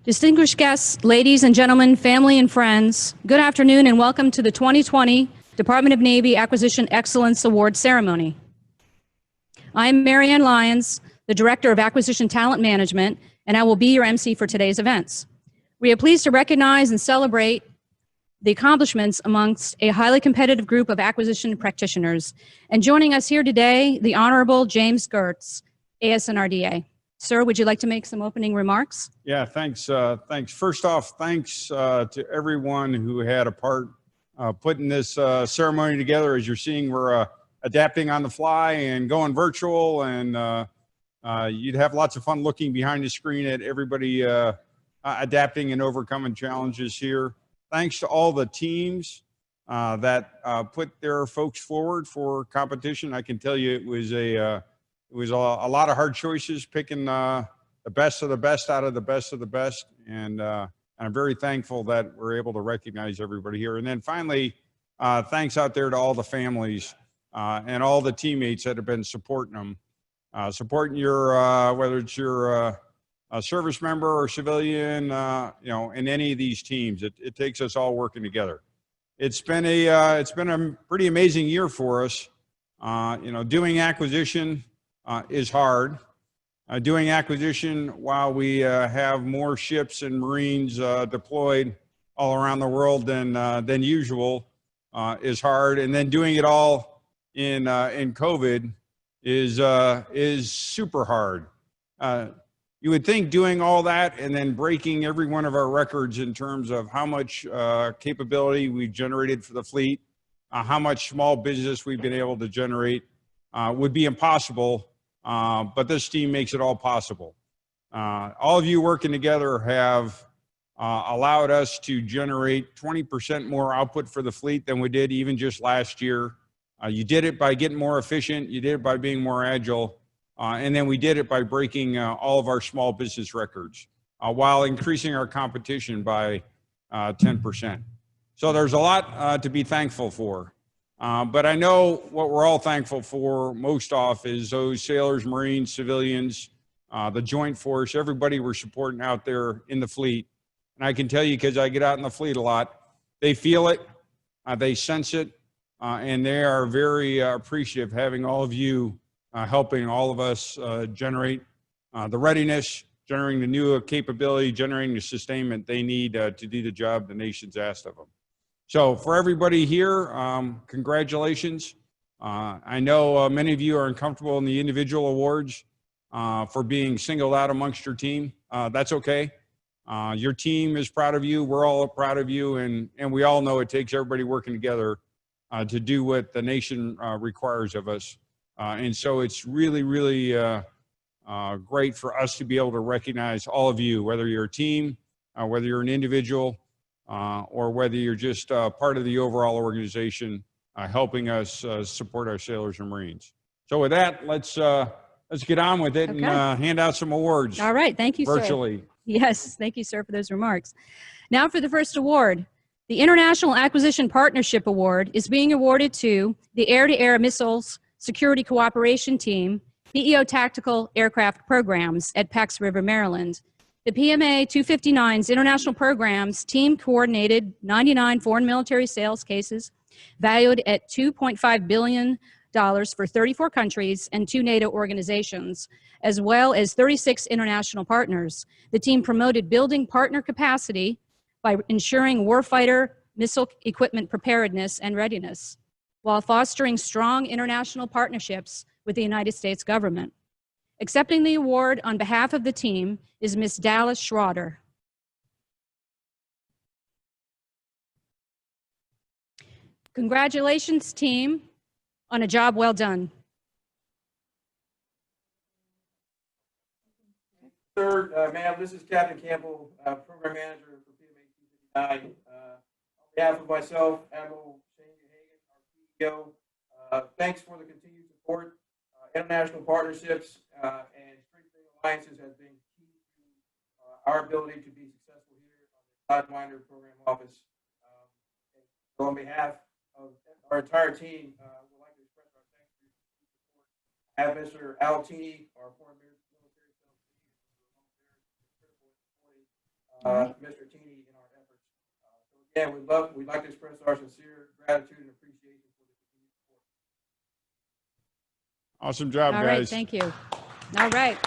Distinguished guests, ladies and gentlemen, family and friends, good afternoon and welcome to the 2020 Department of Navy Acquisition Excellence Award Ceremony. I'm Marianne Lyons, the Director of Acquisition Talent Management, and I will be your MC for today's events. We are pleased to recognize and celebrate the accomplishments amongst a highly competitive group of acquisition practitioners. And joining us here today, the Honorable James Gertz, ASNRDA. Sir, would you like to make some opening remarks? Yeah, thanks. Thanks. First off, thanks to everyone who had a part putting this ceremony together. As you're seeing, we're adapting on the fly and going virtual, and you'd have lots of fun looking behind the screen at everybody adapting and overcoming challenges here. Thanks to all the teams that put their folks forward for competition. I can tell you it was a lot of hard choices, picking the best of the best out of the best of the best. And I'm very thankful that we're able to recognize everybody here. And then finally, thanks out there to all the families and all the teammates that have been supporting them, supporting your, whether it's your service member or civilian, in any of these teams. It takes us all working together. It's been a pretty amazing year for us. Doing acquisition is hard. Doing acquisition while we have more ships and Marines deployed all around the world than usual is hard, and then doing it all in COVID is super hard. You would think doing all that and then breaking every one of our records in terms of how much capability we've generated for the fleet, how much small business we've been able to generate would be impossible. But this team makes it all possible. All of you working together have allowed us to generate 20% more output for the fleet than we did even just last year. You did it by getting more efficient. You did it by being more agile. And then we did it by breaking all of our small business records while increasing our competition by 10%. So there's a lot to be thankful for. But I know what we're all thankful for most off is those sailors, Marines, civilians, the Joint Force, everybody we're supporting out there in the fleet. And I can tell you, because I get out in the fleet a lot, they feel it, they sense it, and they are very appreciative having all of you helping all of us generate the readiness, generating the new capability, generating the sustainment they need to do the job the nation's asked of them. So for everybody here, congratulations. I know many of you are uncomfortable in the individual awards for being singled out amongst your team. That's okay. Your team is proud of you. We're all proud of you. And we all know it takes everybody working together to do what the nation requires of us. And so it's really, really great for us to be able to recognize all of you, whether you're a team, whether you're an individual, or whether you're just part of the overall organization, helping us support our sailors and Marines. So with that, let's get on with it. Okay. And hand out some awards. All right, thank you, virtually. Sir. Yes, thank you, sir, for those remarks. Now for the first award. The International Acquisition Partnership Award is being awarded to the Air-to-Air Missiles Security Cooperation Team, PEO Tactical Aircraft Programs at Pax River, Maryland. The PMA 259's international programs team coordinated 99 foreign military sales cases valued at $2.5 billion for 34 countries and 2 NATO organizations, as well as 36 international partners. The team promoted building partner capacity by ensuring warfighter missile equipment preparedness and readiness, while fostering strong international partnerships with the United States government. Accepting the award on behalf of the team is Ms. Dallas Schroeder. Congratulations, team, on a job well done. Sir, ma'am, this is Captain Campbell, Program Manager for PMA 259. On behalf of myself, Admiral Hagan, our CEO, thanks for the continued support. International partnerships and strengthening alliances has been key to our ability to be successful here on the Sidewinder Program Office. So on behalf of our entire team, we'd like to express our thanks for your support. I have Mr. Altini, our foreign military sales Mr. Teeny in our efforts. So again, we'd like to express our sincere gratitude and appreciation for the continued support. Awesome job, All guys. right, thank you. All right.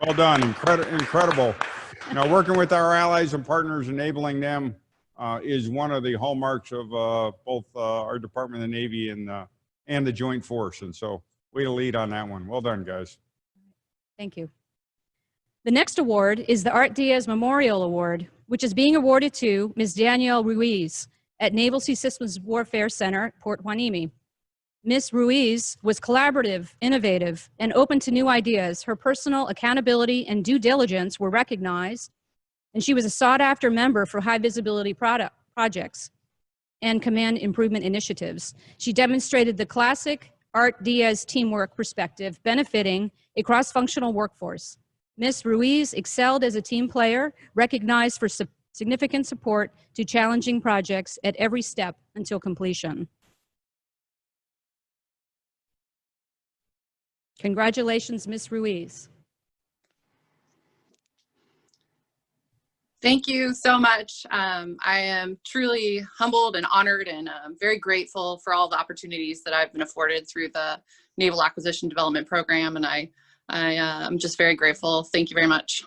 Well done. Incredible. You know, working with our allies and partners, enabling them is one of the hallmarks of both our Department of the Navy and the Joint Force. And so way to lead on that one. Well done, guys. Thank you. The next award is the Art Diaz Memorial Award, which is being awarded to Ms. Danielle Ruiz at Naval Sea Systems Warfare Center, Port Hueneme. Ms. Ruiz was collaborative, innovative, and open to new ideas. Her personal accountability and due diligence were recognized, and she was a sought-after member for high-visibility projects and command improvement initiatives. She demonstrated the classic Art Diaz teamwork perspective, benefiting a cross-functional workforce. Ms. Ruiz excelled as a team player, recognized for significant support to challenging projects at every step until completion. Congratulations, Ms. Ruiz. Thank you so much. I am truly humbled and honored and very grateful for all the opportunities that I've been afforded through the Naval Acquisition Development Program, and I'm just very grateful. Thank you very much.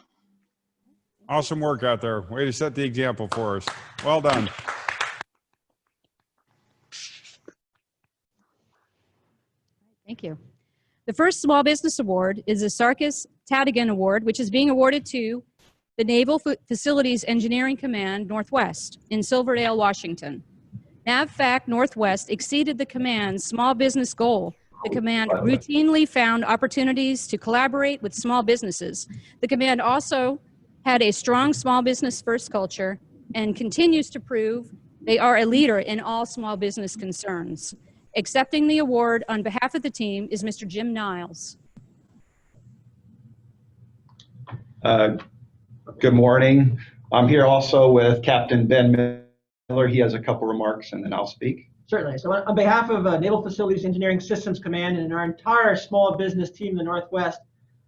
Awesome work out there. Way to set the example for us. Well done. Thank you. The first Small Business Award is the Circus Tatigan Award, which is being awarded to the Naval Facilities Engineering Command Northwest in Silverdale, Washington. NAVFAC Northwest exceeded the command's small business goal. The command routinely found opportunities to collaborate with small businesses. The command also had a strong small business first culture and continues to prove they are a leader in all small business concerns. Accepting the award on behalf of the team is Mr. Jim Niles. Good morning. I'm here also with Captain Ben Miller. He has a couple remarks and then I'll speak. Certainly. So on behalf of Naval Facilities Engineering Systems Command and our entire small business team in the Northwest,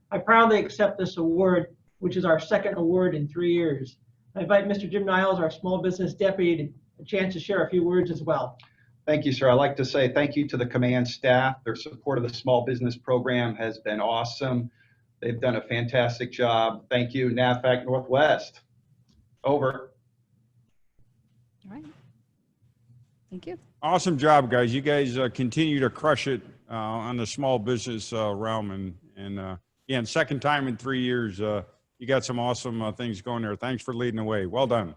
I proudly accept this award, which is our second award in 3 years. I invite Mr. Jim Niles, our small business deputy, a chance to share a few words as well. Thank you, sir. I'd like to say thank you to the command staff. Their support of the small business program has been awesome. They've done a fantastic job. Thank you, NAVFAC Northwest. Over. All right. Thank you. Awesome job, guys. You guys continue to crush it on the small business realm. And again, second time in 3 years, you got some awesome things going there. Thanks for leading the way. Well done.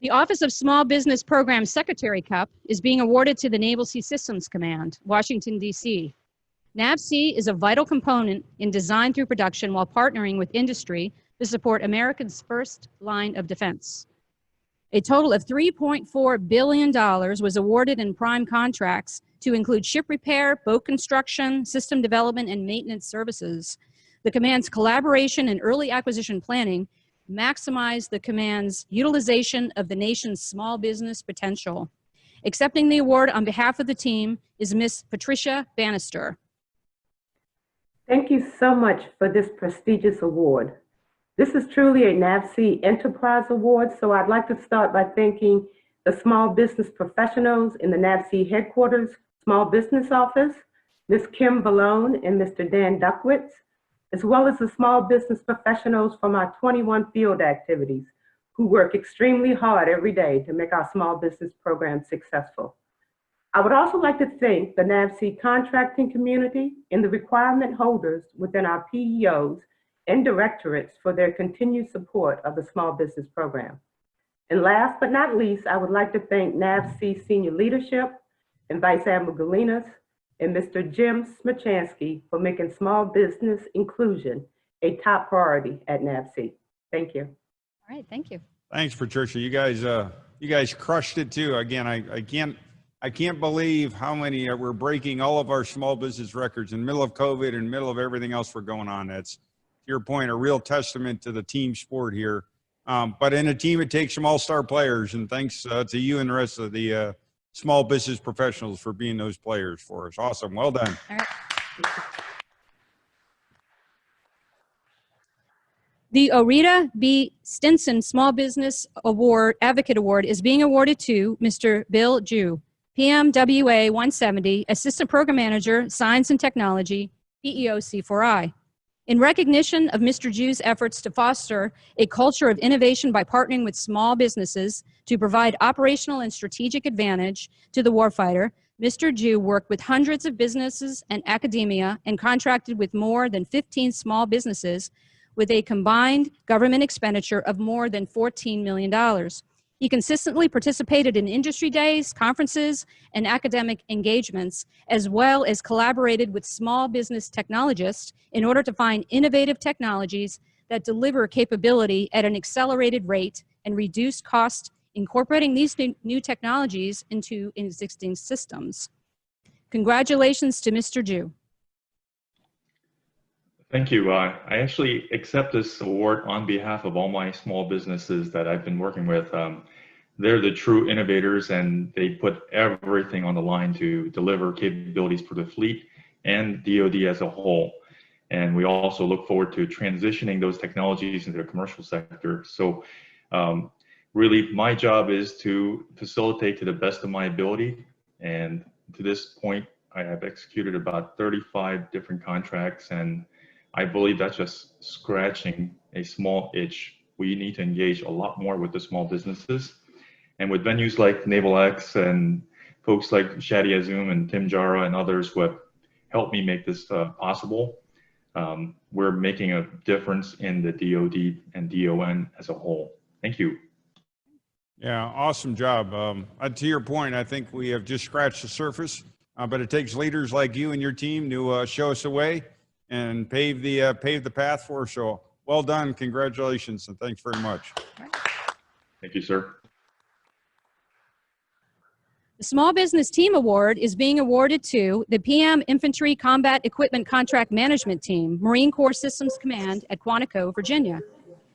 The Office of Small Business Program Secretary Cup is being awarded to the Naval Sea Systems Command, Washington, D.C. NAVSEA is a vital component in design through production while partnering with industry to support America's first line of defense. A total of $3.4 billion was awarded in prime contracts to include ship repair, boat construction, system development, and maintenance services. The command's collaboration and early acquisition planning maximize the command's utilization of the nation's small business potential. Accepting the award on behalf of the team is Miss Patricia Bannister. Thank you so much for this prestigious award. This is truly a NAVSEA Enterprise Award, so I'd like to start by thanking the small business professionals in the NAVSEA headquarters small business office, Ms. Kim Ballone and Mr. Dan Duckwitz, as well as the small business professionals from our 21 field activities who work extremely hard every day to make our small business program successful. I would also like to thank the NAVSEA contracting community and the requirement holders within our PEOs and directorates for their continued support of the small business program. And last but not least, I would like to thank NAVSEA senior leadership and Vice Admiral Galinas and Mr. Jim Smachansky for making small business inclusion a top priority at NAVSEA. Thank you. All right, thank you. Thanks, Patricia. You guys crushed it too. Again, I can't believe how many we're breaking all of our small business records in the middle of COVID and middle of everything else we're going on. That's, to your point, a real testament to the team sport here. But in a team, it takes some all-star players, and thanks to you and the rest of the small business professionals for being those players for us. Awesome. Well done. All right. The Orita B. Stinson Small Business Award Advocate Award is being awarded to Mr. Bill Jew, PMWA 170, Assistant Program Manager, Science and Technology, PEO C4I. In recognition of Mr. Jew's efforts to foster a culture of innovation by partnering with small businesses to provide operational and strategic advantage to the warfighter, Mr. Jew worked with hundreds of businesses and academia and contracted with more than 15 small businesses with a combined government expenditure of more than $14 million. He consistently participated in industry days, conferences, and academic engagements, as well as collaborated with small business technologists in order to find innovative technologies that deliver capability at an accelerated rate and reduce cost, incorporating these new technologies into existing systems. Congratulations to Mr. Jew. Thank you. I actually accept this award on behalf of all my small businesses that I've been working with. They're the true innovators, and they put everything on the line to deliver capabilities for the fleet and DoD as a whole. And we also look forward to transitioning those technologies into the commercial sector. So really, my job is to facilitate to the best of my ability. And to this point, I have executed about 35 different contracts, and I believe that's just scratching a small itch. We need to engage a lot more with the small businesses. And with venues like Naval X and folks like Shadi Azum and Tim Jara and others who have helped me make this possible, we're making a difference in the DoD and DON as a whole. Thank you. Yeah, awesome job. To your point, I think we have just scratched the surface, but it takes leaders like you and your team to show us the way and pave the path for us. So well done, congratulations, and thanks very much. Thank you, sir. The Small Business Team Award is being awarded to the PM Infantry Combat Equipment Contract Management Team, Marine Corps Systems Command at Quantico, Virginia.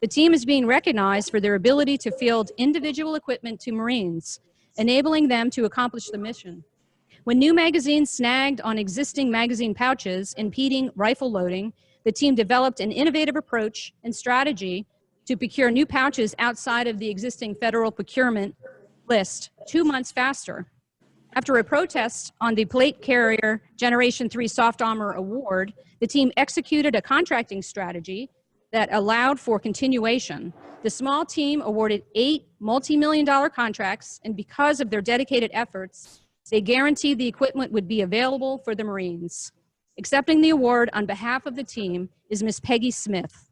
The team is being recognized for their ability to field individual equipment to Marines, enabling them to accomplish the mission. When new magazines snagged on existing magazine pouches, impeding rifle loading, the team developed an innovative approach and strategy to procure new pouches outside of the existing federal procurement list 2 months faster. After a protest on the Plate Carrier Generation 3 Soft Armor Award, the team executed a contracting strategy that allowed for continuation. The small team awarded 8 multi-million-dollar contracts, and because of their dedicated efforts, they guaranteed the equipment would be available for the Marines. Accepting the award on behalf of the team is Ms. Peggy Smith.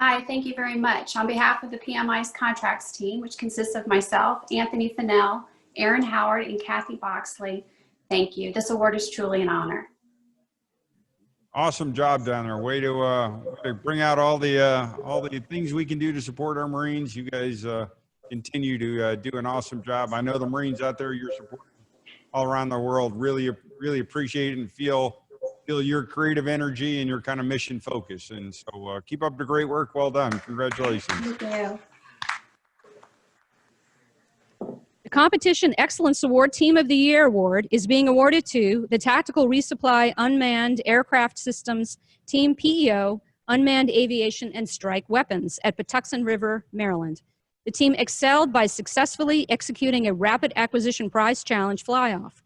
Hi, thank you very much. On behalf of the PMI's contracts team, which consists of myself, Anthony Fennell, Aaron Howard, and Kathy Boxley, thank you. This award is truly an honor. Awesome job down there. Way to bring out all the things we can do to support our Marines. You guys continue to do an awesome job. I know the Marines out there you're supporting all around the world really appreciate it and feel your creative energy and your kind of mission focus. And so keep up the great work. Well done. Congratulations. Thank you. The Competition Excellence Award Team of the Year Award is being awarded to the Tactical Resupply Unmanned Aircraft Systems Team PEO, Unmanned Aviation and Strike Weapons at Patuxent River, Maryland. The team excelled by successfully executing a rapid acquisition prize challenge fly-off.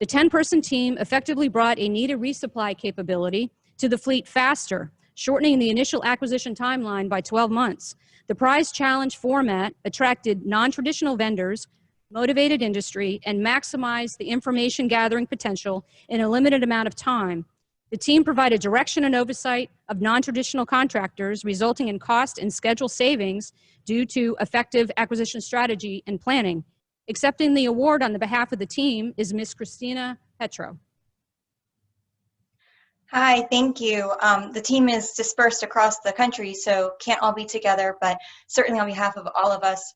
The 10-person team effectively brought a needed resupply capability to the fleet faster, shortening the initial acquisition timeline by 12 months. The prize challenge format attracted non-traditional vendors, motivated industry, and maximized the information gathering potential in a limited amount of time. The team provided direction and oversight of non-traditional contractors, resulting in cost and schedule savings due to effective acquisition strategy and planning. Accepting the award on the behalf of the team is Ms. Christina Petro. Hi, thank you. The team is dispersed across the country, so can't all be together, but certainly on behalf of all of us,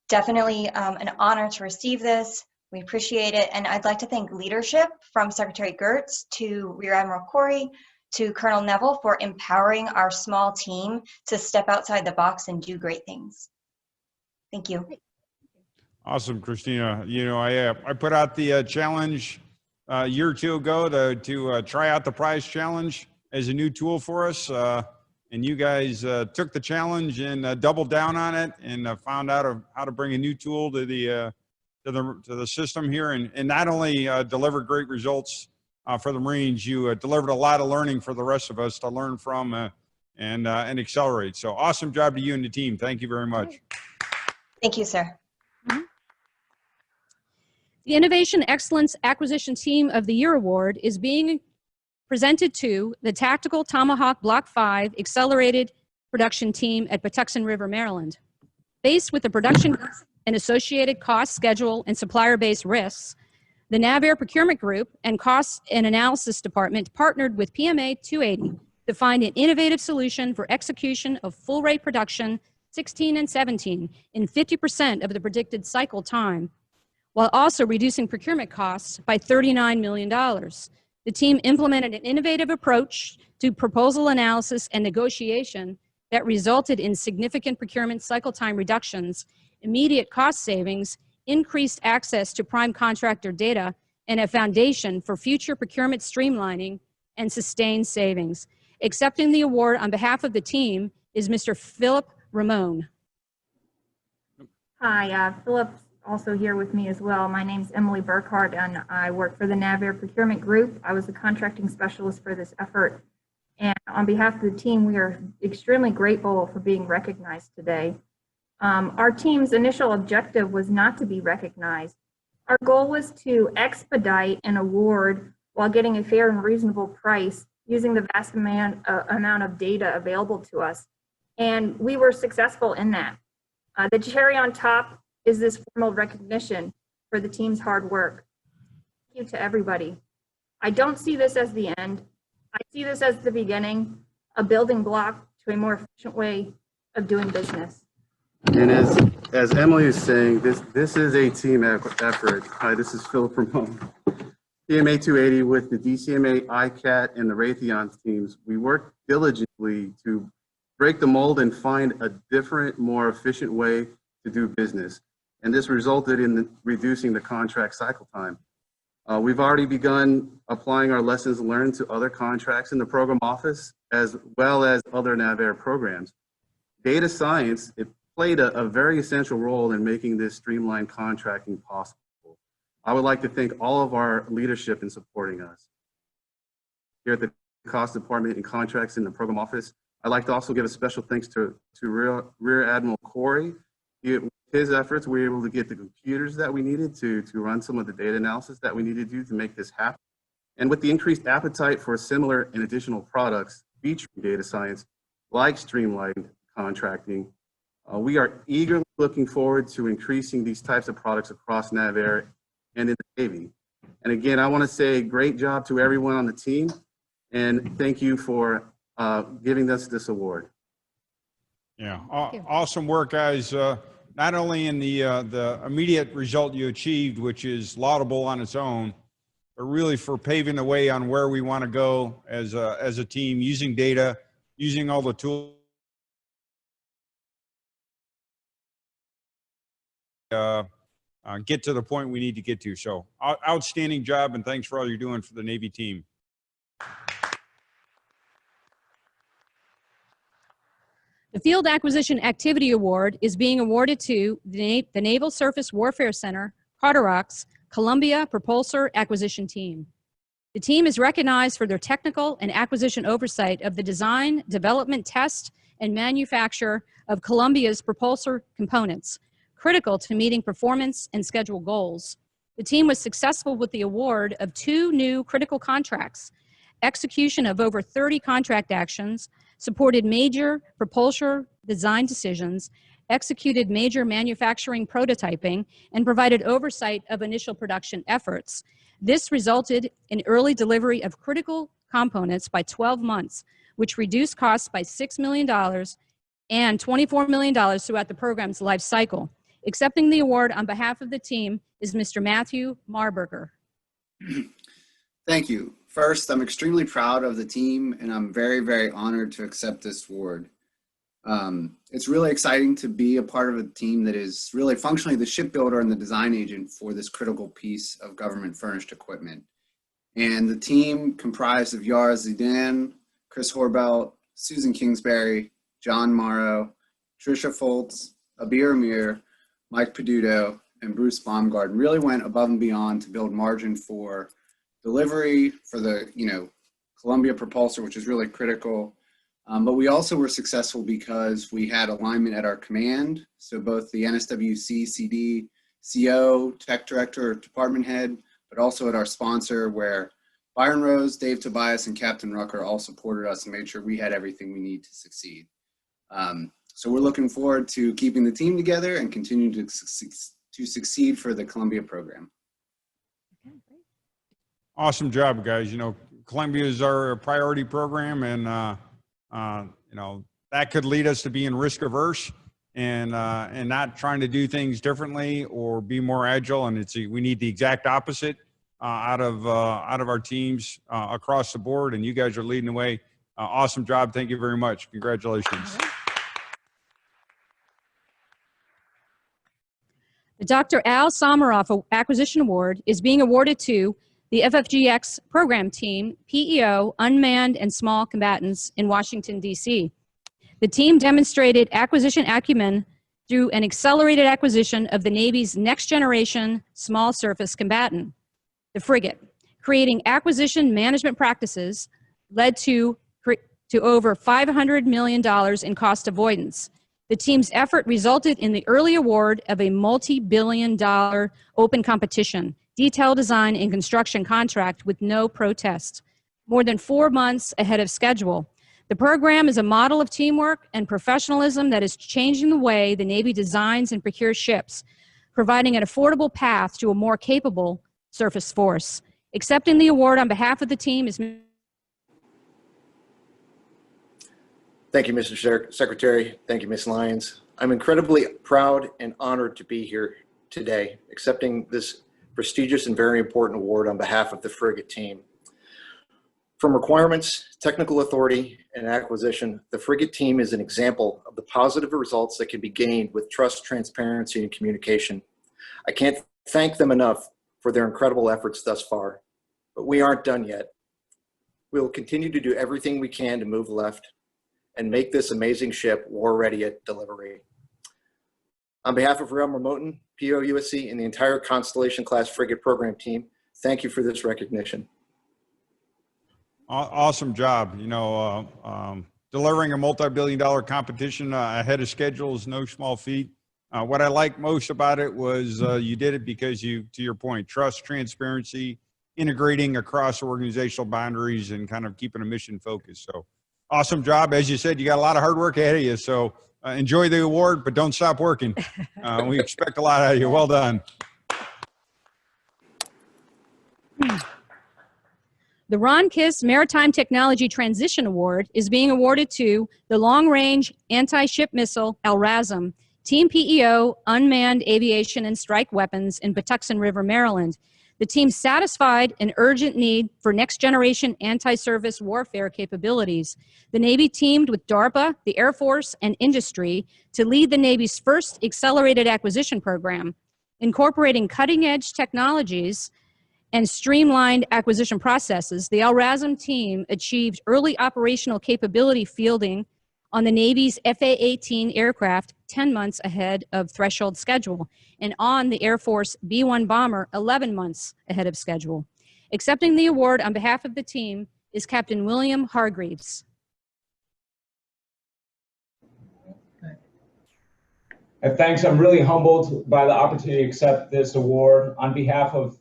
definitely an honor to receive this. We appreciate it, and I'd like to thank leadership from Secretary Gertz to Rear Admiral Corey to Colonel Neville for empowering our small team to step outside the box and do great things. Thank you. Awesome, Christina. You know, I put out the challenge a year or two ago to try out the prize challenge as a new tool for us. and you guys took the challenge and doubled down on it, and found out how to bring a new tool to the system here, and not only delivered great results for the Marines, you delivered a lot of learning for the rest of us to learn from and accelerate. So awesome job to you and the team. Thank you very much. Thank you, sir. The Innovation Excellence Acquisition Team of the Year Award is being presented to the Tactical Tomahawk Block 5 Accelerated Production Team at Patuxent River, Maryland. Faced with the production and associated cost, schedule, and supplier-based risks, the NAVAIR Procurement Group and Cost and Analysis Department partnered with PMA 280 to find an innovative solution for execution of full-rate production 16 and 17 in 50% of the predicted cycle time, while also reducing procurement costs by $39 million. The team implemented an innovative approach to proposal analysis and negotiation that resulted in significant procurement cycle time reductions, immediate cost savings, increased access to prime contractor data, and a foundation for future procurement streamlining and sustained savings. Accepting the award on behalf of the team is Mr. Philip Ramone. Hi, Philip's also here with me as well. My name's Emily Burkhardt, and I work for the NAVAIR Procurement Group. I was the contracting specialist for this effort. And on behalf of the team, we are extremely grateful for being recognized today. Our team's initial objective was not to be recognized. Our goal was to expedite an award while getting a fair and reasonable price using the vast amount of data available to us. And we were successful in that. The cherry on top is this formal recognition for the team's hard work. Thank you to everybody. I don't see this as the end. I see this as the beginning, a building block to a more efficient way of doing business. And as Emily is saying, this is a team effort. Hi, this is Philip Ramone. PMA 280 with the DCMA, ICAT, and the Raytheon teams, we worked diligently to break the mold and find a different, more efficient way to do business. And this resulted in reducing the contract cycle time. We've already begun applying our lessons learned to other contracts in the program office, as well as other NAVAIR programs. Data science, it played a very essential role in making this streamlined contracting possible. I would like to thank all of our leadership in supporting us. Here at the Cost Department and Contracts in the program office, I'd like to also give a special thanks to Rear Admiral Corey. With his efforts, we were able to get the computers that we needed to run some of the data analysis that we needed to do to make this happen. And with the increased appetite for similar and additional products featuring data science, like streamlined contracting, we are eagerly looking forward to increasing these types of products across NAVAIR and in the Navy. And again, I want to say great job to everyone on the team, and thank you for giving us this award. Yeah, awesome work, guys. Not only in the immediate result you achieved, which is laudable on its own, but really for paving the way on where we want to go as a team, using data, using all the tools. Get to the point we need to get to. So outstanding job, and thanks for all you're doing for the Navy team. The Field Acquisition Activity Award is being awarded to the Naval Surface Warfare Center, Carderock's Columbia Propulsor Acquisition Team. The team is recognized for their technical and acquisition oversight of the design, development, test, and manufacture of Columbia's propulsor components, critical to meeting performance and schedule goals. The team was successful with the award of 2 new critical contracts, execution of over 30 contract actions, supported major propulsor design decisions, executed major manufacturing prototyping, and provided oversight of initial production efforts. This resulted in early delivery of critical components by 12 months, which reduced costs by $6 million and $24 million throughout the program's life cycle. Accepting the award on behalf of the team is Mr. Matthew Marburger. Thank you. First, I'm extremely proud of the team, and I'm very, very honored to accept this award. It's really exciting to be a part of a team that is really functionally the shipbuilder and the design agent for this critical piece of government furnished equipment. And the team comprised of Yara Zidane, Chris Horbelt, Susan Kingsbury, John Morrow, Tricia Foltz, Abir Amir, Mike Peduto, and Bruce Baumgarten really went above and beyond to build margin for delivery for the, Columbia propulsor, which is really critical. But we also were successful because we had alignment at our command. So both the NSWC, CD, CO, tech director, department head, but also at our sponsor where Byron Rose, Dave Tobias, and Captain Rucker all supported us and made sure we had everything we need to succeed. So we're looking forward to keeping the team together and continuing to succeed for the Columbia program. Awesome job, guys. Columbia is our priority program, and that could lead us to being risk averse and not trying to do things differently or be more agile. And we need the exact opposite out of our teams across the board. And you guys are leading the way. Awesome job. Thank you very much. Congratulations. The Dr. Al Samaroff Acquisition Award is being awarded to the FFGX program team, PEO, Unmanned and Small Combatants in Washington, D.C. The team demonstrated acquisition acumen through an accelerated acquisition of the Navy's next generation small surface combatant, the frigate. Creating acquisition management practices led to over $500 million in cost avoidance. The team's effort resulted in the early award of a multi-billion-dollar open competition, detailed design and construction contract with no protest, more than 4 months ahead of schedule. The program is a model of teamwork and professionalism that is changing the way the Navy designs and procures ships, providing an affordable path to a more capable surface force. Accepting the award on behalf of the team is... Thank you, Mr. Secretary. Thank you, Ms. Lyons. I'm incredibly proud and honored to be here today, accepting this prestigious and very important award on behalf of the frigate team. From requirements, technical authority, and acquisition, the frigate team is an example of the positive results that can be gained with trust, transparency, and communication. I can't thank them enough for their incredible efforts thus far, but we aren't done yet. We will continue to do everything we can to move left and make this amazing ship war ready at delivery. On behalf of Realm Remoten, PO USC, and the entire Constellation class frigate program team, thank you for this recognition. Awesome job. Delivering a multi-billion-dollar competition ahead of schedule is no small feat. What I like most about it was you did it because to your point, trust, transparency, integrating across organizational boundaries, and kind of keeping a mission focus. So awesome job. As you said, you got a lot of hard work ahead of you. So enjoy the award, but don't stop working. We expect a lot out of you. Well done. The Ron Kiss Maritime Technology Transition Award is being awarded to the Long Range Anti-Ship Missile, LRASM, Team PEO, Unmanned Aviation and Strike Weapons in Patuxent River, Maryland. The team satisfied an urgent need for next-generation anti-surface warfare capabilities. The Navy teamed with DARPA, the Air Force, and industry to lead the Navy's first accelerated acquisition program, incorporating cutting-edge technologies and streamlined acquisition processes. The LRASM team achieved early operational capability fielding on the Navy's FA-18 aircraft 10 months ahead of threshold schedule, and on the Air Force B-1 bomber 11 months ahead of schedule. Accepting the award on behalf of the team is Captain William Hargreaves. Thanks. I'm really humbled by the opportunity to accept this award on behalf of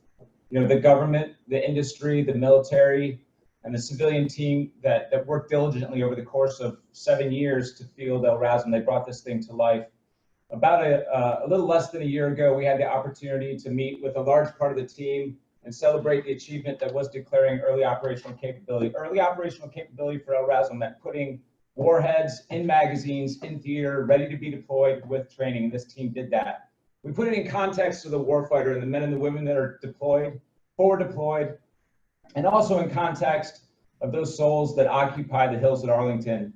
the government, the industry, the military, and the civilian team that worked diligently over the course of 7 years to field LRASM. They brought this thing to life. About a little less than a year ago, we had the opportunity to meet with a large part of the team and celebrate the achievement that was declaring early operational capability. Early operational capability for LRASM meant putting warheads in magazines, in theater, ready to be deployed with training. This team did that. We put it in context of the warfighter and the men and the women that are deployed, forward deployed, and also in context of those souls that occupy the hills at Arlington.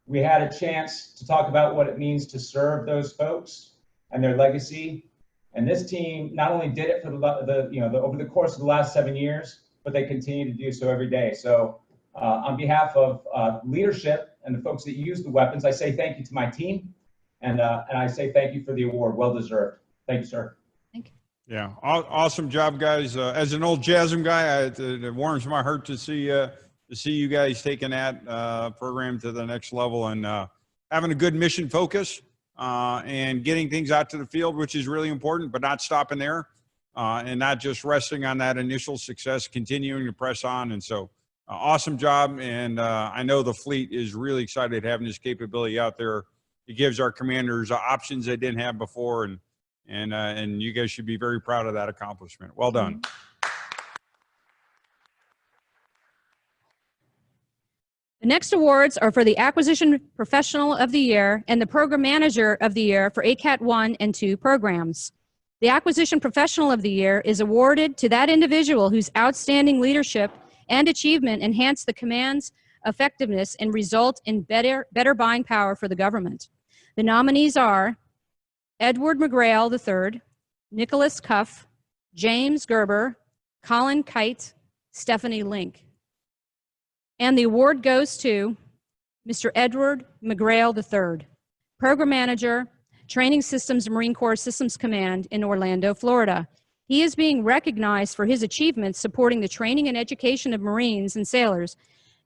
We had a chance to talk about what it means to serve those folks and their legacy. And this team not only did it for over the course of the last 7 years, but they continue to do so every day. So On behalf of leadership and the folks that use the weapons, I say thank you to my team, and I say thank you for the award. Well deserved. Thank you, sir. Yeah, awesome job, guys. As an old JASM guy, it warms my heart to see you guys taking that program to the next level and having a good mission focus and getting things out to the field, which is really important, but not stopping there and not just resting on that initial success, continuing to press on. And so awesome job. And I know the fleet is really excited having this capability out there. It gives our commanders options they didn't have before. And you guys should be very proud of that accomplishment. Well done. The next awards are for the Acquisition Professional of the Year and the Program Manager of the Year for ACAT 1 and 2 programs. The Acquisition Professional of the Year is awarded to that individual whose outstanding leadership and achievement enhance the command's effectiveness and result in better buying power for the government. The nominees are Edward McGrail III, Nicholas Cuff, James Gerber, Colin Kite, Stephanie Link. And the award goes to Mr. Edward McGrail III, Program Manager, Training Systems, Marine Corps Systems Command in Orlando, Florida. He is being recognized for his achievements supporting the training and education of Marines and sailors.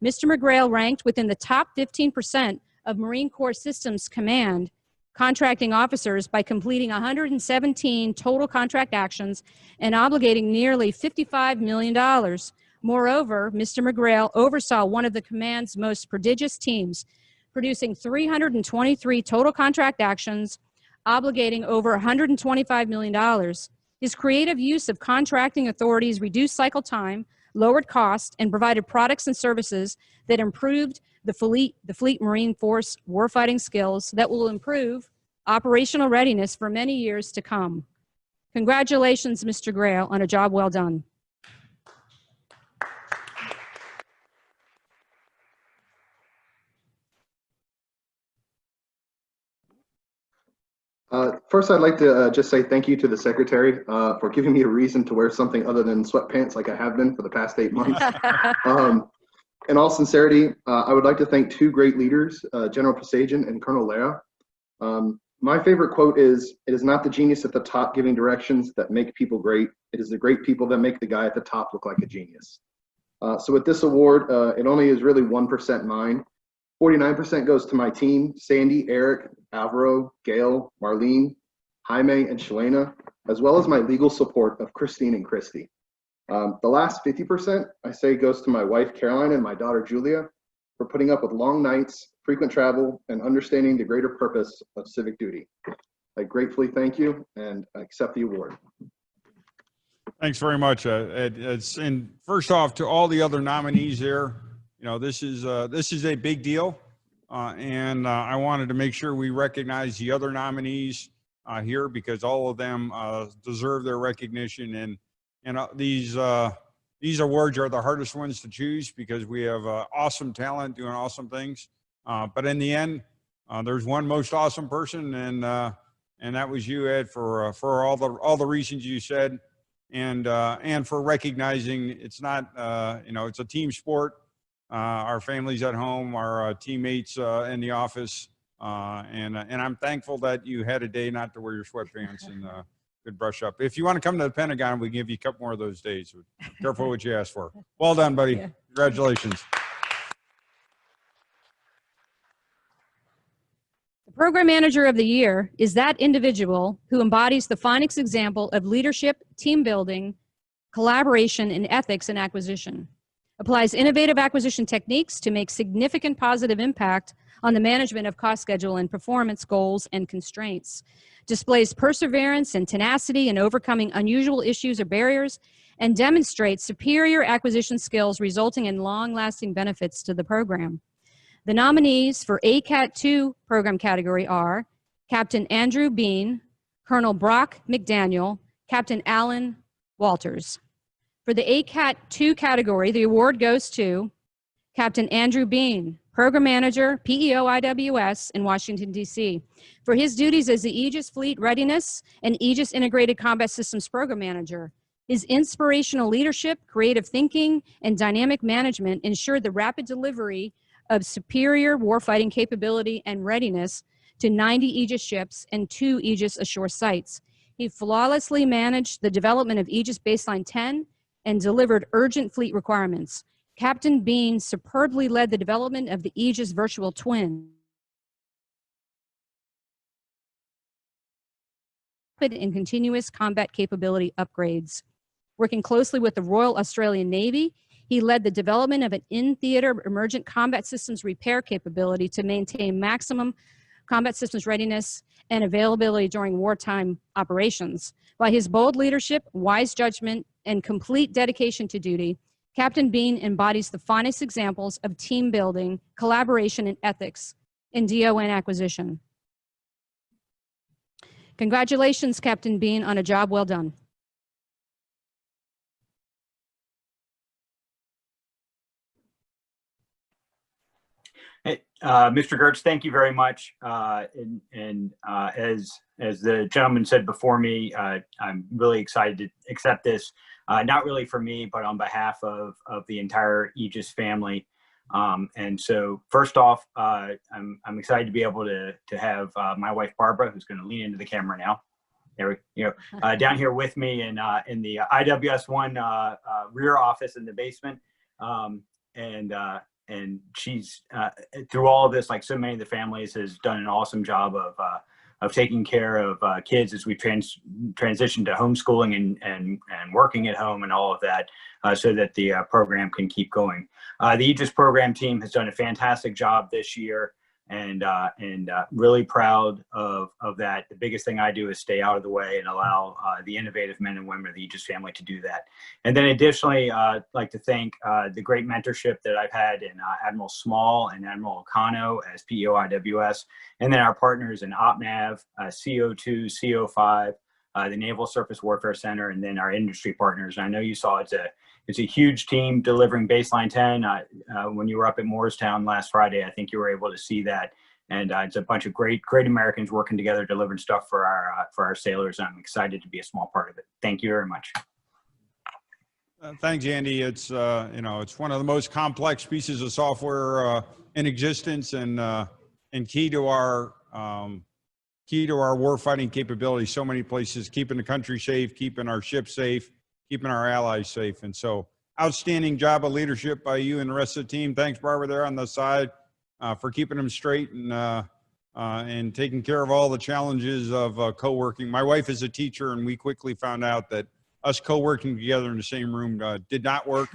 Mr. McGrail ranked within the top 15% of Marine Corps Systems Command contracting officers by completing 117 total contract actions and obligating nearly $55 million. Moreover, Mr. McGrail oversaw one of the command's most prodigious teams, producing 323 total contract actions, obligating over $125 million. His creative use of contracting authorities reduced cycle time, lowered cost, and provided products and services that improved the Fleet Marine Force warfighting skills that will improve operational readiness for many years to come. Congratulations, Mr. Grail, on a job well done. First, I'd like to just say thank you to the secretary for giving me a reason to wear something other than sweatpants like I have been for the past 8 months. In all sincerity, I would like to thank two great leaders, General Pasagian and Colonel Lara. My favorite quote is, "It is not the genius at the top giving directions that make people great. It is the great people that make the guy at the top look like a genius." So with this award, it only is really 1% mine. 49% goes to my team, Sandy, Eric, Alvaro, Gail, Marlene, Jaime, and Shalena, as well as my legal support of Christine and Christy. The last 50%, I say, goes to my wife, Caroline, and my daughter, Julia, for putting up with long nights, frequent travel, and understanding the greater purpose of civic duty. I gratefully thank you and accept the award. Thanks very much. And first off, to all the other nominees there, you know, this is a big deal, and I wanted to make sure we recognize the other nominees here because all of them deserve their recognition. And these awards are the hardest ones to choose because we have awesome talent doing awesome things. But in the end, there's one most awesome person, and that was you, Ed, for all the reasons you said, and for recognizing it's not it's a team sport. Our families at home, our teammates in the office, and I'm thankful that you had a day not to wear your sweatpants and could brush up. If you want to come to the Pentagon, we give you a couple more of those days. Careful what you ask for. Well done, buddy. Yeah. Congratulations. The Program Manager of the Year is that individual who embodies the finest example of leadership, team building, collaboration, and ethics in acquisition. Applies innovative acquisition techniques to make significant positive impact on the management of cost schedule and performance goals and constraints. Displays perseverance and tenacity in overcoming unusual issues or barriers, and demonstrates superior acquisition skills resulting in long-lasting benefits to the program. The nominees for ACAT 2 program category are Captain Andrew Bean, Colonel Brock McDaniel, Captain Alan Walters. For the ACAT 2 category, the award goes to Captain Andrew Bean, Program Manager, PEO IWS in Washington, D.C., for his duties as the Aegis Fleet Readiness and Aegis Integrated Combat Systems Program Manager. His inspirational leadership, creative thinking, and dynamic management ensured the rapid delivery of superior warfighting capability and readiness to 90 Aegis ships and 2 Aegis ashore sites. He flawlessly managed the development of Aegis Baseline 10 and delivered urgent fleet requirements. Captain Bean superbly led the development of the Aegis Virtual Twin and continuous combat capability upgrades. Working closely with the Royal Australian Navy, he led the development of an in-theater emergent combat systems repair capability to maintain maximum combat systems readiness and availability during wartime operations. By his bold leadership, wise judgment, and complete dedication to duty, Captain Bean embodies the finest examples of team building, collaboration, and ethics in DON acquisition. Congratulations, Captain Bean, on a job well done. Hey, Mr. Gertz, thank you very much. As the gentleman said before me, I'm really excited to accept this, not really for me, but on behalf of the entire Aegis family. And so first off, I'm excited to be able to have my wife, Barbara, who's going to lean into the camera now. There we go. Down here with me in the IWS-1 rear office in the basement. And she's, through all of this, like so many of the families, has done an awesome job of taking care of kids as we transition to homeschooling and working at home and all of that, so that the program can keep going. The Aegis program team has done a fantastic job this year, and really proud of that. The biggest thing I do is stay out of the way and allow the innovative men and women of the Aegis family to do that. And then additionally, I'd like to thank the great mentorship that I've had in Admiral Small and Admiral Kano as PEO IWS, and then our partners in OpNav, CO2, CO5, the Naval Surface Warfare Center, and then our industry partners. And I know you saw it's a huge team delivering Baseline 10. When you were up at Moorestown last Friday, I think you were able to see that. And it's a bunch of great Americans working together, delivering stuff for our sailors. I'm excited to be a small part of it. Thank you very much. Thanks, Andy. It's it's one of the most complex pieces of software in existence, and key to our warfighting capability. So many places, keeping the country safe, keeping our ships safe, keeping our allies safe. And so, outstanding job of leadership by you and the rest of the team. Thanks, Barbara, there on the side, for keeping them straight and taking care of all the challenges of co-working. My wife is a teacher, and we quickly found out that us co-working together in the same room did not work.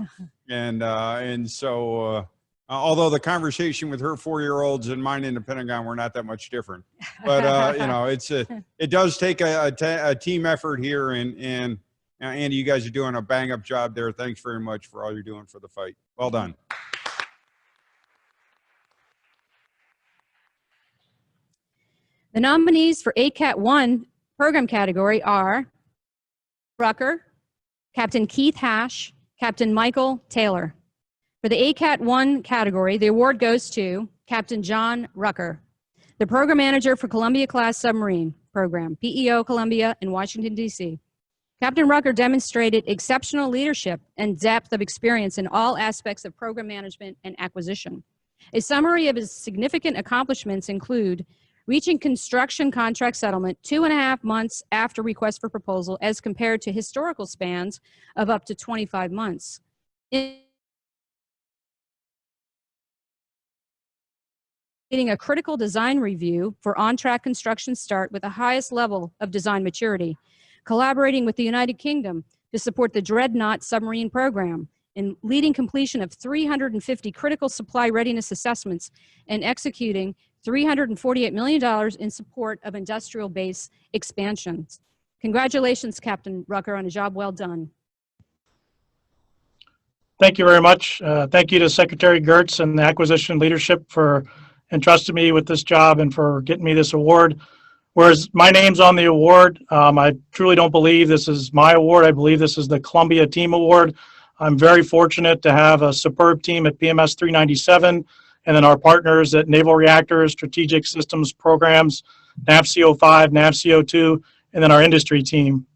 And so, although the conversation with her 4-year-olds and mine in the Pentagon were not that much different, but it does take a team effort here, and Andy, you guys are doing a bang-up job there. Thanks very much for all you're doing for the fight. Well done. The nominees for ACAT 1 program category are Rucker, Captain Keith Hash, Captain Michael Taylor. For the ACAT 1 category, the award goes to Captain John Rucker, the program manager for Columbia-class submarine program, PEO Columbia in Washington, D.C. Captain Rucker demonstrated exceptional leadership and depth of experience in all aspects of program management and acquisition. A summary of his significant accomplishments include reaching construction contract settlement 2.5 months after request for proposal as compared to historical spans of up to 25 months. Leading a critical design review for on-track construction start with the highest level of design maturity. Collaborating with the United Kingdom to support the Dreadnought submarine program, and leading completion of 350 critical supply readiness assessments and executing $348 million in support of industrial base expansions. Congratulations, Captain Rucker, on a job well done. Thank you very much. Thank you to Secretary Gertz and the acquisition leadership for entrusting me with this job and for getting me this award. Whereas my name's on the award, I truly don't believe this is my award. I believe this is the Columbia Team Award. I'm very fortunate to have a superb team at PMS 397, and then our partners at Naval Reactors, Strategic Systems Programs, NAVCO5, NAVCO2, and then our industry team.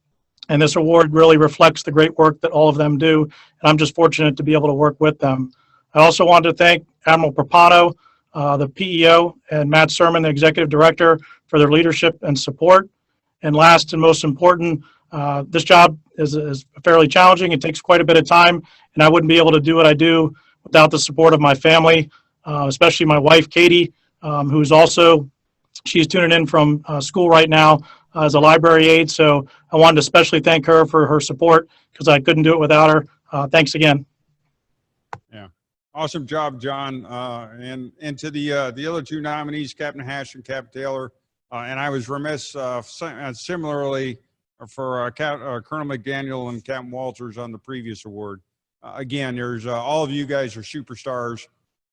And this award really reflects the great work that all of them do. And I'm just fortunate to be able to work with them. I also want to thank Admiral Propano, the PEO, and Matt Sermon, the Executive Director, for their leadership and support. And last and most important, this job is fairly challenging. It takes quite a bit of time, and I wouldn't be able to do what I do without the support of my family, especially my wife, Katie, who's also, she's tuning in from school right now as a library aide. So I wanted to especially thank her for her support because I couldn't do it without her. Thanks again. Yeah. Awesome job, John. And to the other two nominees, Captain Hash and Captain Taylor. And I was remiss similarly for Colonel McDaniel and Captain Walters on the previous award. Again, there's all of you guys are superstars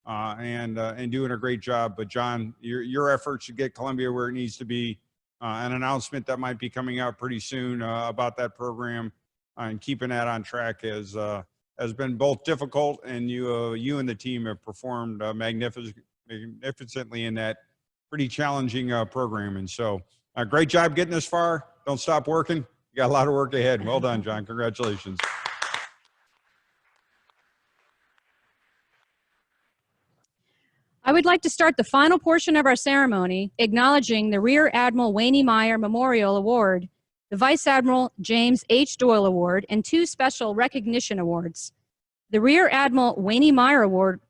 and doing a great job. But John, your efforts to get Columbia where it needs to be, an announcement that might be coming out pretty soon about that program and keeping that on track has been both difficult, and you and the team have performed magnificently in that pretty challenging program. And so great job getting this far. Don't stop working. You got a lot of work ahead. Well done, John. Congratulations. I would like to start the final portion of our ceremony acknowledging the Rear Admiral Wayney Meyer Memorial Award, the Vice Admiral James H. Doyle Award, and two special recognition awards. The Rear Admiral Wayney Meyer Award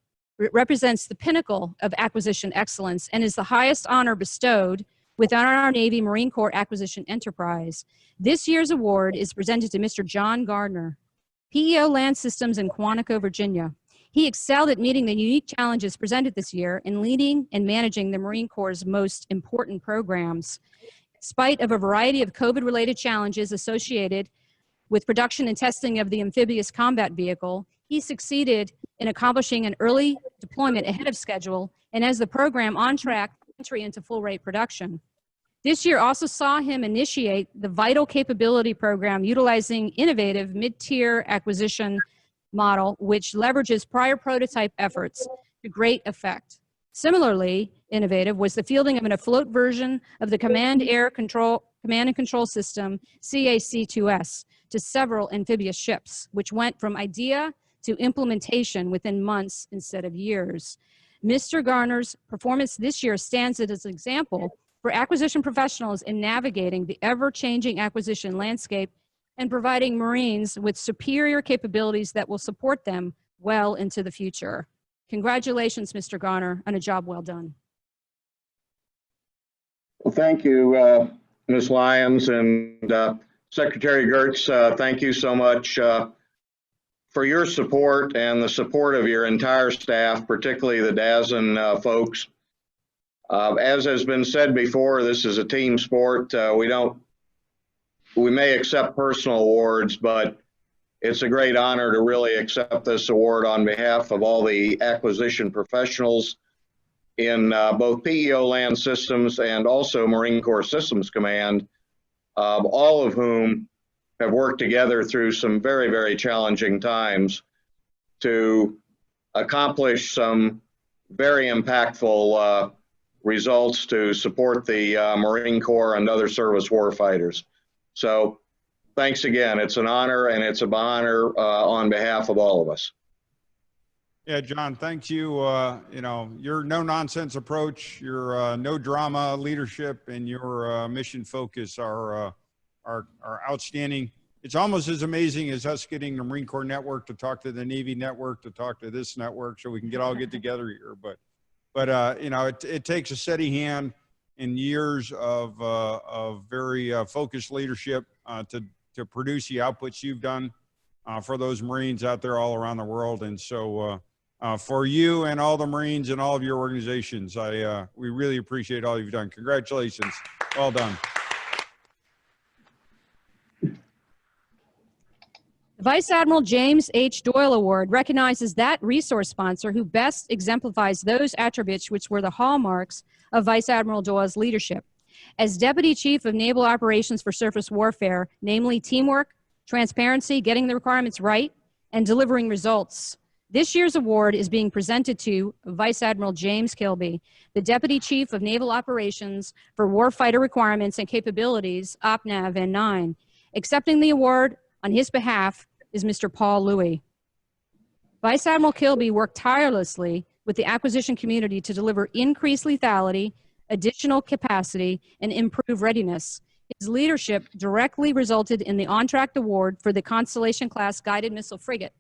represents the pinnacle of acquisition excellence and is the highest honor bestowed within our Navy Marine Corps acquisition enterprise. This year's award is presented to Mr. John Gardner, PEO Land Systems in Quantico, Virginia. He excelled at meeting the unique challenges presented this year in leading and managing the Marine Corps' most important programs. In spite of a variety of COVID-related challenges associated with production and testing of the amphibious combat vehicle, he succeeded in accomplishing an early deployment ahead of schedule and has the program on track for entry into full-rate production. This year also saw him initiate the Vital Capability Program utilizing innovative mid-tier acquisition model, which leverages prior prototype efforts to great effect. Similarly innovative was the fielding of an afloat version of the Command and Control System, CAC-2S, to several amphibious ships, which went from idea to implementation within months instead of years. Mr. Garner's performance this year stands as an example for acquisition professionals in navigating the ever-changing acquisition landscape and providing Marines with superior capabilities that will support them well into the future. Congratulations, Mr. Garner, on a job well done. Well, thank you, Ms. Lyons, and Secretary Gertz, thank you so much for your support and the support of your entire staff, particularly the DASN folks. As has been said before, this is a team sport. We may accept personal awards, but it's a great honor to really accept this award on behalf of all the acquisition professionals in both PEO Land Systems and also Marine Corps Systems Command, all of whom have worked together through some very, very challenging times to accomplish some very impactful results to support the Marine Corps and other service warfighters. So thanks again. It's an honor, and it's an honor on behalf of all of us. Yeah, John, thank you. Your no-nonsense approach, your no drama leadership, and your mission focus are outstanding. It's almost as amazing as us getting the Marine Corps network to talk to the Navy network to talk to this network, so we can all get together here. But it takes a steady hand and years of very focused leadership to produce the outputs you've done for those Marines out there all around the world. And so for you and all the Marines and all of your organizations, we really appreciate all you've done. Congratulations. Well done. The Vice Admiral James H. Doyle Award recognizes that resource sponsor who best exemplifies those attributes which were the hallmarks of Vice Admiral Doyle's leadership. As Deputy Chief of Naval Operations for Surface Warfare, namely teamwork, transparency, getting the requirements right, and delivering results. This year's award is being presented to Vice Admiral James Kilby, the Deputy Chief of Naval Operations for Warfighter Requirements and Capabilities, OPNAV N9, Accepting the award on his behalf is Mr. Paul Louis. Vice Admiral Kilby worked tirelessly with the acquisition community to deliver increased lethality, additional capacity, and improved readiness. His leadership directly resulted in the on-track award for the Constellation-class guided missile frigate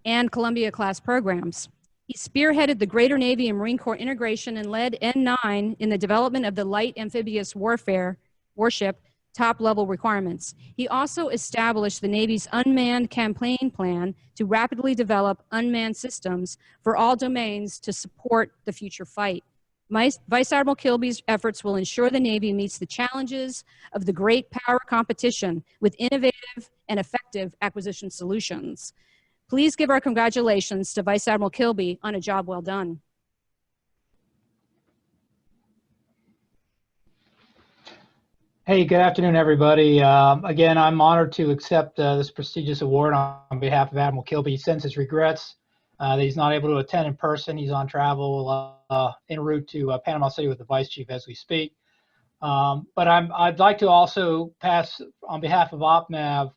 and Columbia-class programs. He spearheaded the Greater Navy and Marine Corps integration and led N9 in the development of the light amphibious warship top-level requirements. He also established the Navy's unmanned campaign plan to rapidly develop unmanned systems for all domains to support the future fight. Vice Admiral Kilby's efforts will ensure the Navy meets the challenges of the great power competition with innovative and effective acquisition solutions. Please give our congratulations to Vice Admiral Kilby on a job well done. Hey, good afternoon, everybody. Again, I'm honored to accept this prestigious award on behalf of Admiral Kilby. He sends his regrets that he's not able to attend in person. He's on travel en route to Panama City with the Vice Chief as we speak. But I'd like to also pass, on behalf of OPNAV,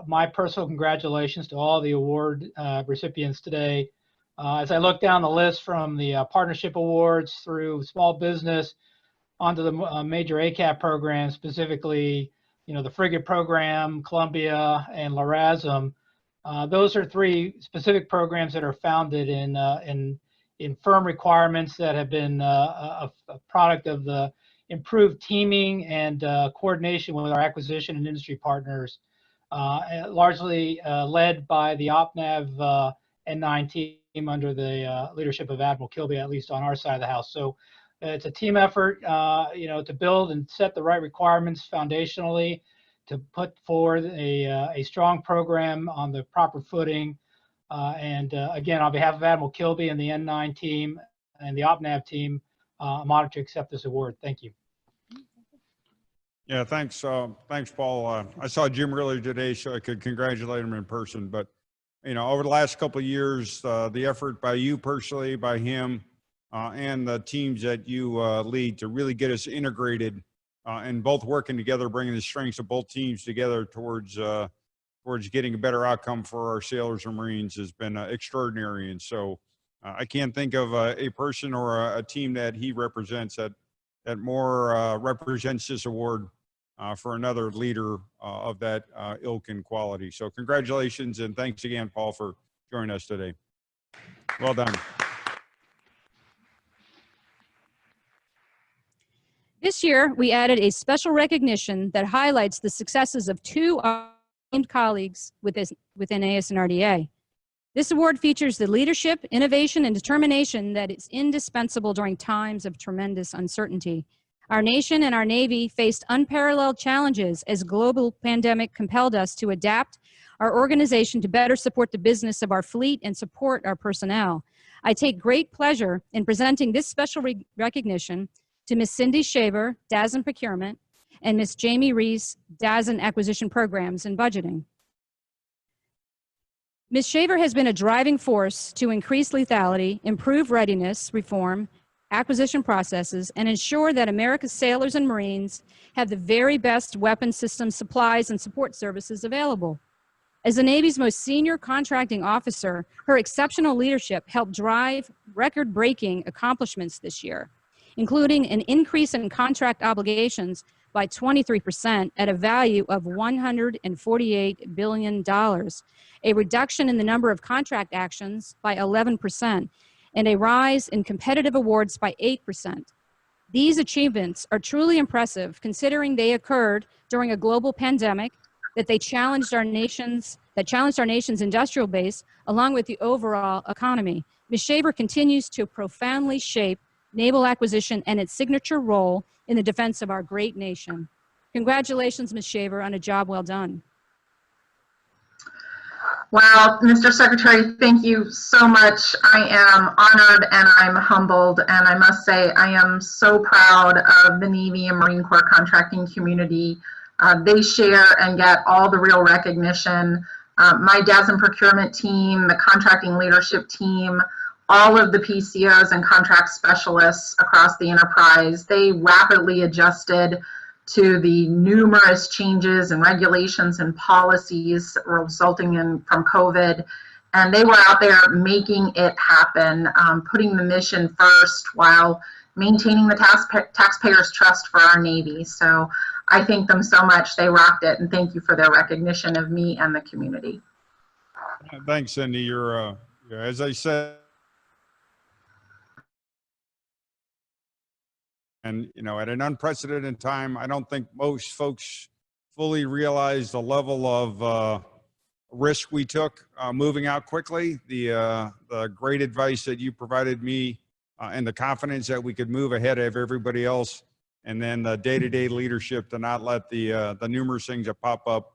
my personal congratulations to all the award recipients today. As I look down the list from the partnership awards through small business, onto the major ACAP programs, specifically, the frigate program, Columbia, and LRASM. Those are three specific programs that are founded in firm requirements that have been a product of the improved teaming and coordination with our acquisition and industry partners, largely led by the OPNAV N9 team under the leadership of Admiral Kilby, at least on our side of the house. So it's a team effort, to build and set the right requirements foundationally, to put forward a strong program on the proper footing. Again, on behalf of Admiral Kilby and the N9 team and the OPNAV team, I'm honored to accept this award. Thank you. Yeah, thanks. Thanks, Paul. I saw Jim earlier today, so I could congratulate him in person. But, over the last couple of years, the effort by you personally, by him, and the teams that you lead to really get us integrated and both working together, bringing the strengths of both teams together towards getting a better outcome for our sailors and Marines has been extraordinary. And so I can't think of a person or a team that he represents that more represents this award for another leader of that ilk and quality. So congratulations, and thanks again, Paul, for joining us today. Well done. This year, we added a special recognition that highlights the successes of two named colleagues within AS&RDA. This award features the leadership, innovation, and determination that is indispensable during times of tremendous uncertainty. Our nation and our Navy faced unparalleled challenges as global pandemic compelled us to adapt our organization to better support the business of our fleet and support our personnel. I take great pleasure in presenting this special recognition to Ms. Cindy Shaver, DAS and Procurement, and Ms. Jamie Reese, DAS and Acquisition Programs and Budgeting. Ms. Shaver has been a driving force to increase lethality, improve readiness, reform acquisition processes, and ensure that America's sailors and Marines have the very best weapon systems, supplies, and support services available. As the Navy's most senior contracting officer, her exceptional leadership helped drive record-breaking accomplishments this year, including an increase in contract obligations by 23% at a value of $148 billion, a reduction in the number of contract actions by 11%, and a rise in competitive awards by 8%. These achievements are truly impressive considering they occurred during a global pandemic that challenged our nation's industrial base along with the overall economy. Ms. Shaver continues to profoundly shape naval acquisition and its signature role in the defense of our great nation. Congratulations, Ms. Shaver, on a job well done. Well, Mr. Secretary, thank you so much. I am honored and I'm humbled, and I must say I am so proud of the Navy and Marine Corps contracting community. They share and get all the real recognition. My DAS and procurement team, the contracting leadership team, all of the PCOs and contract specialists across the enterprise, they rapidly adjusted to the numerous changes and regulations and policies resulting from COVID. And they were out there making it happen, putting the mission first while maintaining the taxpayers' trust for our Navy. So I thank them so much. They rocked it, and thank you for their recognition of me and the community. Thanks, Cindy. You're, as I said, and at an unprecedented time, I don't think most folks fully realize the level of risk we took moving out quickly. The great advice that you provided me and the confidence that we could move ahead of everybody else, and then the day-to-day leadership to not let the numerous things that pop up,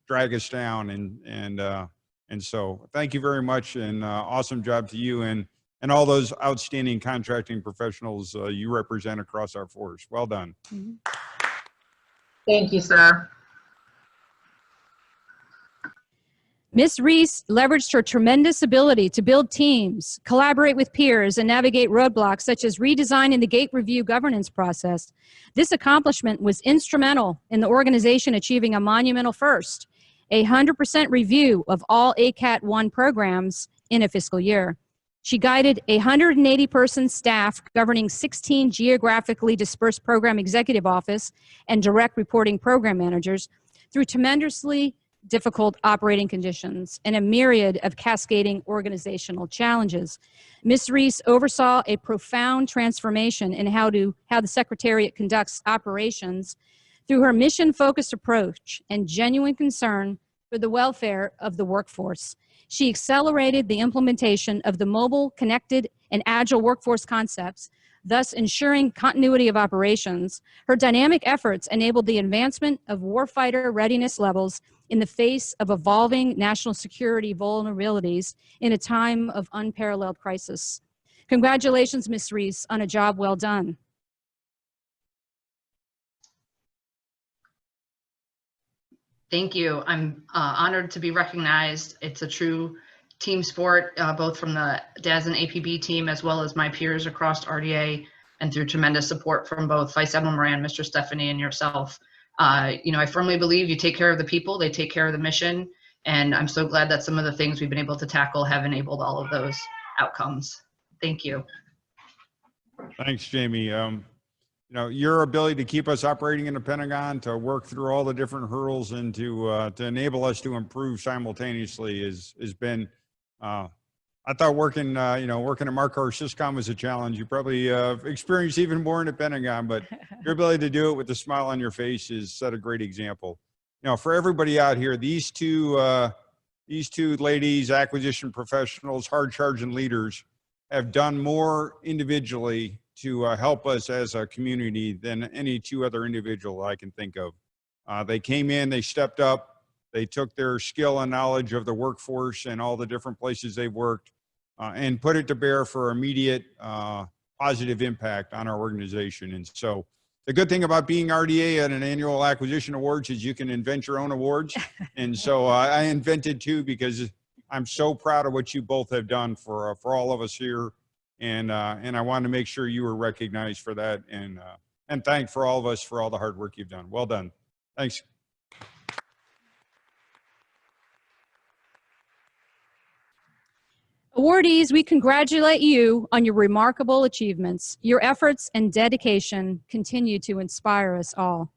drag us down. And so thank you very much, and awesome job to you and all those outstanding contracting professionals you represent across our force. Well done. Mm-hmm. Thank you, sir. Ms. Reese leveraged her tremendous ability to build teams, collaborate with peers, and navigate roadblocks such as redesigning the gate review governance process. This accomplishment was instrumental in the organization achieving a monumental first, a 100% review of all ACAT 1 programs in a fiscal year. She guided a 180-person staff governing 16 geographically dispersed program executive office and direct reporting program managers through tremendously difficult operating conditions and a myriad of cascading organizational challenges. Ms. Reese oversaw a profound transformation in how the Secretariat conducts operations through her mission-focused approach and genuine concern for the welfare of the workforce. She accelerated the implementation of the mobile, connected, and agile workforce concepts, thus ensuring continuity of operations. Her dynamic efforts enabled the advancement of warfighter readiness levels in the face of evolving national security vulnerabilities in a time of unparalleled crisis. Congratulations, Ms. Reese, on a job well done. Thank you. I'm honored to be recognized. It's a true team sport, both from the Diaz and APB team, as well as my peers across RDA, and through tremendous support from both Vice Admiral Moran, Mr. Stephanie, and yourself. I firmly believe you take care of the people, they take care of the mission, and I'm so glad that some of the things we've been able to tackle have enabled all of those outcomes. Thank you. Thanks, Jamie. Your ability to keep us operating in the Pentagon, to work through all the different hurdles, and to enable us to improve simultaneously has been, I thought working at Markhor Syscom was a challenge. You probably experienced even more in the Pentagon, but your ability to do it with a smile on your face is set a great example. For everybody out here, these two ladies, acquisition professionals, hard charging leaders, have done more individually to help us as a community than any two other individuals I can think of. They came in, they stepped up, they took their skill and knowledge of the workforce and all the different places they've worked and put it to bear for immediate positive impact on our organization. And so the good thing about being RDA at an annual acquisition awards is you can invent your own awards. And so I invented two because I'm so proud of what you both have done for all of us here. And I wanted to make sure you were recognized for that, and thank for all of us for all the hard work you've done. Well done. Thanks. Awardees, we congratulate you on your remarkable achievements. Your efforts and dedication continue to inspire us all.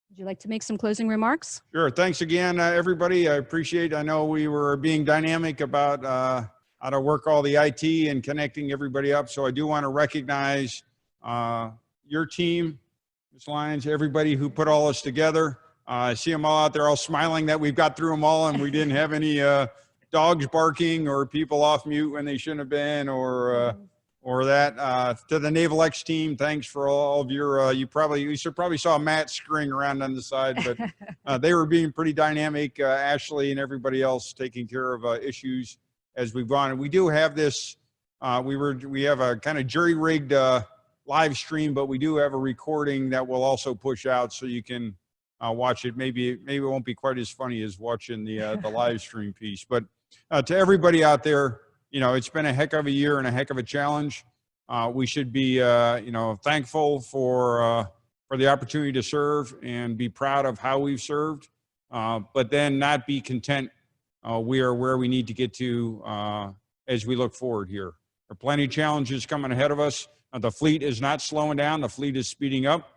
Would you like to make some closing remarks? Sure. Thanks again, everybody. I appreciate it. I know we were being dynamic about how to work all the IT and connecting everybody up. So I do want to recognize your team, Ms. Lyons, everybody who put all this together. I see them all out there all smiling that we've got through them all and we didn't have any dogs barking or people off mute when they shouldn't have been, or that. To the Naval X team, thanks for all of your, you probably saw Matt scurrying around on the side, but they were being pretty dynamic, Ashley and everybody else taking care of issues as we've gone. And we do have this, we have a kind of jury-rigged live stream, but we do have a recording that we'll also push out so you can watch it. Maybe it won't be quite as funny as watching the live stream piece. But to everybody out there, it's been a heck of a year and a heck of a challenge. We should be, thankful for for the opportunity to serve and be proud of how we've served, but then not be content. We are where we need to get to as we look forward here. There are plenty of challenges coming ahead of us. The fleet is not slowing down. The fleet is speeding up.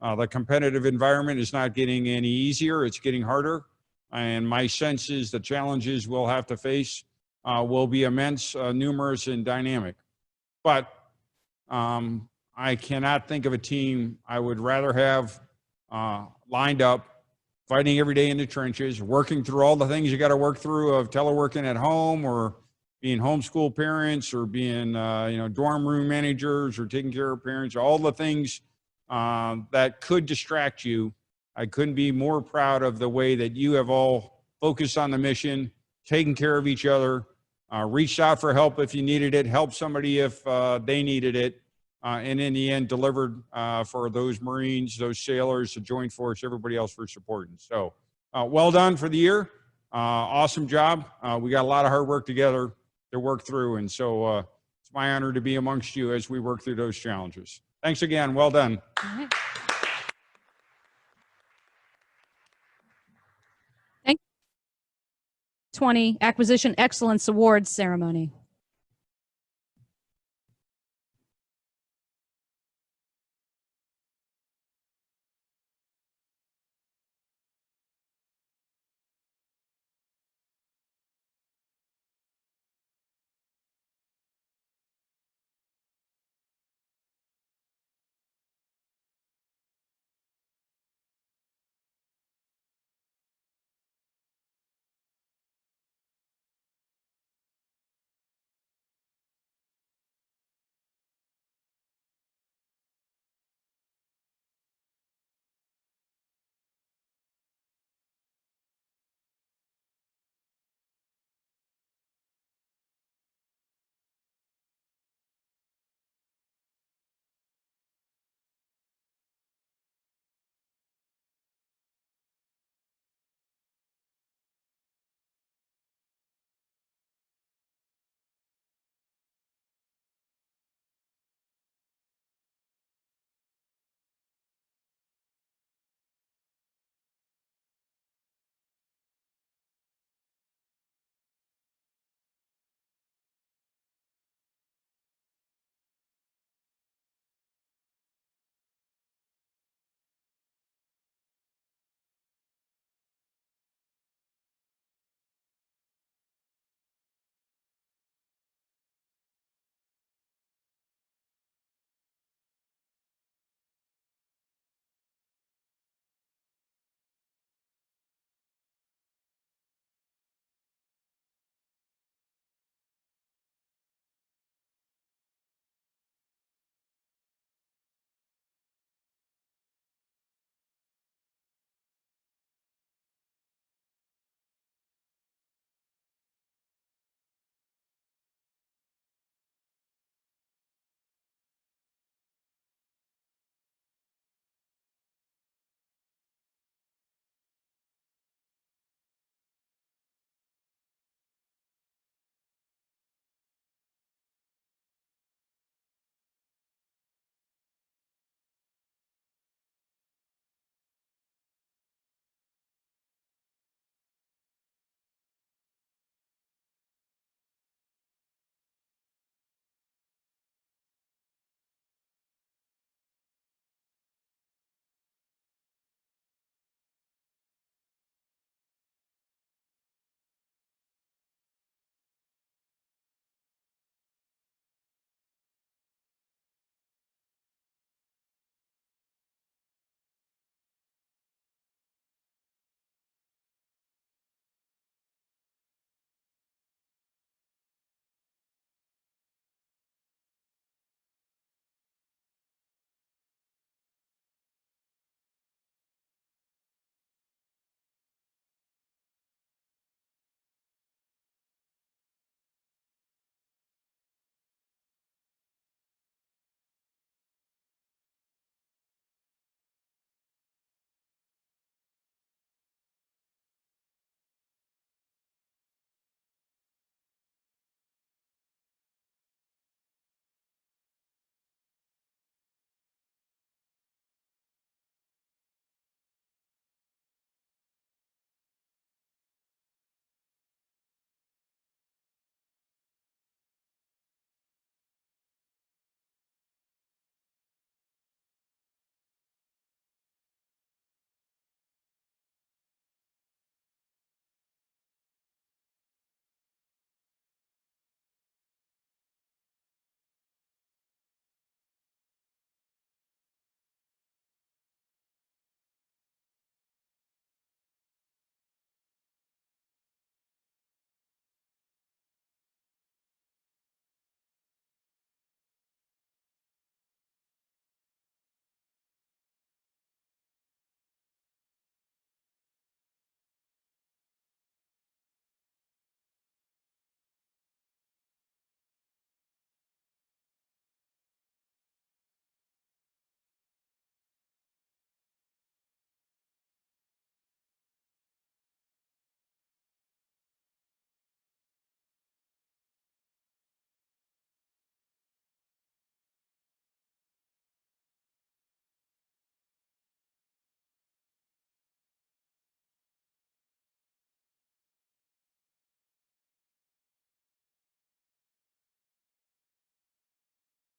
The competitive environment is not getting any easier. It's getting harder. And my sense is the challenges we'll have to face will be immense, numerous, and dynamic. But I cannot think of a team I would rather have lined up, fighting every day in the trenches, working through all the things you got to work through of teleworking at home or being homeschool parents or being, dorm room managers or taking care of parents, all the things that could distract you. I couldn't be more proud of the way that you have all focused on the mission, taken care of each other, reached out for help if you needed it, helped somebody if they needed it, and in the end delivered for those Marines, those sailors, the Joint Force, everybody else for supporting. So well done for the year. Awesome job. We got a lot of hard work together to work through. And so it's my honor to be amongst you as we work through those challenges. Thanks again. Well done. All right. Thank you. 20 Acquisition Excellence Awards ceremony.